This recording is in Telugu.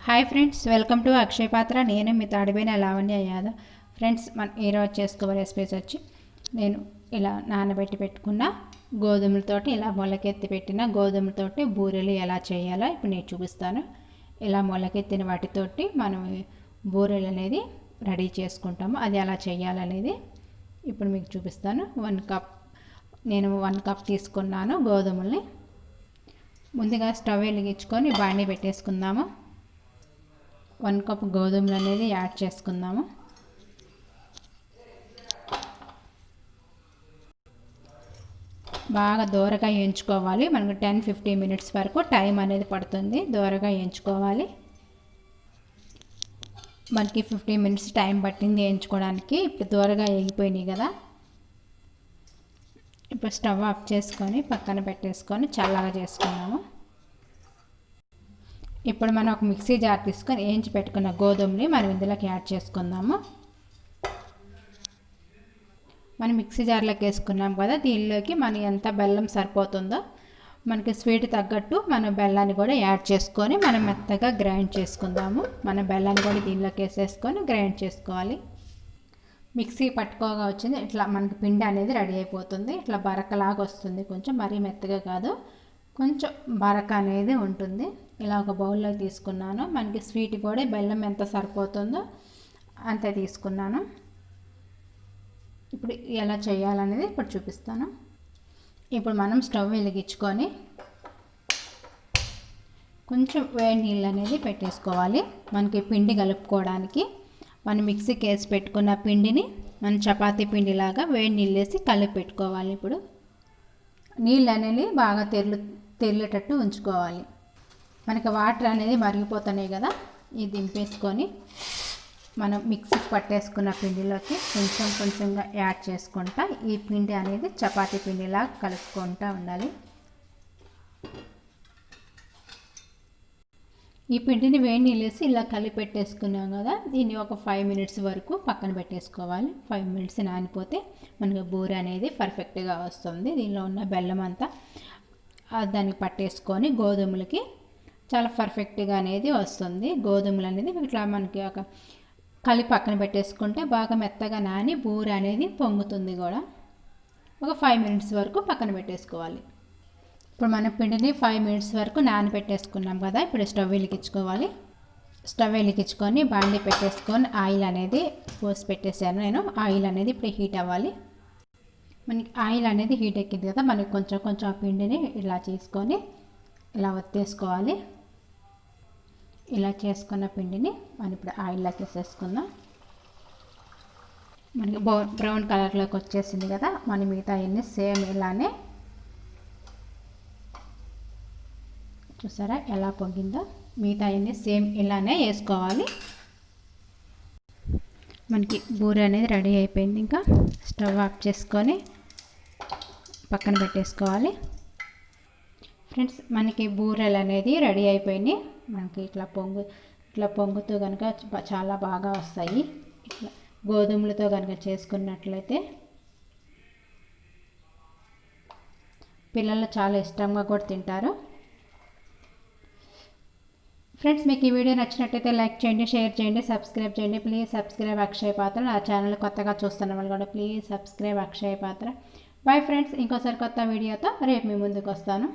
హాయ్ ఫ్రెండ్స్, వెల్కమ్ టు అక్షయ పాత్ర. నేను మీ తాడిపోయిన లావణ్య యాదవ్. ఫ్రెండ్స్, మన ఈరోజు చేసుకోబోయే రెసిపీస్ వచ్చి నేను ఇలా నానబెట్టి పెట్టుకున్న గోధుమలతోటి, ఇలా మొలకెత్తి పెట్టిన గోధుమలతోటి బూరెలు ఎలా చేయాలో ఇప్పుడు నేను చూపిస్తాను. ఇలా మొలకెత్తిన వాటితోటి మనం బూరెలు అనేది రెడీ చేసుకుంటాము. అది ఎలా చేయాలనేది ఇప్పుడు మీకు చూపిస్తాను. 1 కప్ నేను 1 కప్ తీసుకున్నాను గోధుమల్ని. ముందుగా స్టవ్ వెలిగించుకొని బాండీ పెట్టేసుకుందాము. 1 కప్ గోధుమలు అనేది యాడ్ చేసుకుందాము. బాగా దోరగా వేయించుకోవాలి. మనకు 10-15 మినిట్స్ వరకు టైం అనేది పడుతుంది. దోరగా వేయించుకోవాలి. మనకి 15 మినిట్స్ టైం పట్టింది వేయించుకోవడానికి. ఇప్పుడు దోరగా వేగిపోయినాయి కదా. ఇప్పుడు స్టవ్ ఆఫ్ చేసుకొని పక్కన పెట్టేసుకొని చల్లగా చేసుకున్నాము. ఇప్పుడు మనం ఒక మిక్సీ జార్ తీసుకొని వేయించి పెట్టుకున్న గోధుమని మనం ఇందులోకి యాడ్ చేసుకుందాము. మనం మిక్సీ జార్లోకి వేసుకున్నాం కదా, దీనిలోకి మనం ఎంత బెల్లం సరిపోతుందో మనకి స్వీట్ తగ్గట్టు మన బెల్లాన్ని కూడా యాడ్ చేసుకొని మనం మెత్తగా గ్రైండ్ చేసుకుందాము. మన బెల్లాన్ని కూడా దీనిలోకి వేసేసుకొని గ్రైండ్ చేసుకోవాలి. మిక్సీ పట్టుకోగా వచ్చింది ఇట్లా మనకి పిండి అనేది రెడీ అయిపోతుంది. ఇట్లా బరకలాగా వస్తుంది. కొంచెం మరీ మెత్తగా కాదు, కొంచెం బరక అనేది ఉంటుంది. ఇలా ఒక బౌల్లో తీసుకున్నాను. మనకి స్వీట్ కూడా బెల్లం ఎంత సరిపోతుందో అంతే తీసుకున్నాను. ఇప్పుడు ఎలా చేయాలనేది ఇప్పుడు చూపిస్తాను. ఇప్పుడు మనం స్టవ్ వెలిగించుకొని కొంచెం వేడి నీళ్ళు అనేది పెట్టేసుకోవాలి. మనకి పిండి కలుపుకోవడానికి మనం మిక్సీకి వేసి పెట్టుకున్న పిండిని మనం చపాతీ పిండిలాగా వేడి నీళ్ళు వేసి కలిపి పెట్టుకోవాలి. ఇప్పుడు నీళ్ళు అనేది బాగా తెరిలేటట్టు ఉంచుకోవాలి. మనకి వాటర్ అనేది మరిగిపోతున్నాయి కదా, ఇది దింపేసుకొని మనం మిక్సీకి పట్టేసుకున్న పిండిలోకి కొంచెం కొంచెంగా యాడ్ చేసుకుంటా ఈ పిండి అనేది చపాతీ పిండిలాగా కలుపుకుంటూ ఉండాలి. ఈ పిండిని వేడి నీళ్ళు వేసి ఇలా కలిపి పెట్టేసుకున్నాం కదా, దీన్ని ఒక 5 మినిట్స్ వరకు పక్కన పెట్టేసుకోవాలి. 5 మినిట్స్ నానిపోతే మనకు బూరె అనేది పర్ఫెక్ట్గా వస్తుంది. దీనిలో ఉన్న బెల్లం అంతా దానికి పట్టేసుకొని గోధుమలకి చాలా పర్ఫెక్ట్గా అనేది వస్తుంది. గోధుమలు అనేది ఇట్లా మనకి ఒక కలిపి పక్కన పెట్టేసుకుంటే బాగా మెత్తగా నాని బూరె అనేది పొంగుతుంది కూడా. ఒక 5 మినిట్స్ వరకు పక్కన పెట్టేసుకోవాలి. ఇప్పుడు మన పిండిని 5 మినిట్స్ వరకు నానబెట్టేసుకున్నాం కదా. ఇప్పుడు స్టవ్ వెలిగించుకోవాలి. స్టవ్ వెలిగించుకొని బాండీ పెట్టేసుకొని ఆయిల్ అనేది పోసి పెట్టేసాను నేను. ఆయిల్ అనేది ఇప్పుడు హీట్ అవ్వాలి. మనకి ఆయిల్ అనేది హీట్ ఎక్కింది కదా, మనకి కొంచెం కొంచెం ఆ పిండిని ఇలా చేసుకొని ఇలా ఒత్తేసుకోవాలి. ఇలా చేసుకున్న పిండిని మనం ఇప్పుడు ఆయిల్లోకి వేసేసుకుందాం. మనకి బ్రౌన్ కలర్లోకి వచ్చేసింది కదా. మన మిగతా అన్నీ సేమ్ ఇలానే చూసారా ఎలా పొంగిందో. మిగతా అన్నీ సేమ్ ఇలానే వేసుకోవాలి. మనకి బూరె అనేది రెడీ అయిపోయింది. ఇంకా స్టవ్ ఆఫ్ చేసుకొని పక్కన పెట్టేసుకోవాలి. ఫ్రెండ్స్, మనకి బూరెలు అనేది రెడీ అయిపోయినాయి. మనకి ఇట్లా పొంగుతూ కనుక చాలా బాగా వస్తాయి. ఇట్లా గోధుమలతో కనుక చేసుకున్నట్లయితే పిల్లలు చాలా ఇష్టంగా కూడా తింటారు. ఫ్రెండ్స్, మీకు ఈ వీడియో నచ్చినట్టయితే లైక్ చేయండి, షేర్ చేయండి, సబ్స్క్రైబ్ చేయండి. ప్లీజ్ సబ్స్క్రైబ్ అక్షయ పాత్ర. నా ఛానల్ కొత్తగా చూస్తున్న వాళ్ళు కూడా ప్లీజ్ సబ్స్క్రైబ్ అక్షయ పాత్ర. బాయ్ ఫ్రెండ్స్, ఇంకోసారి కొత్త వీడియోతో రేపు మీ ముందుకు వస్తాను.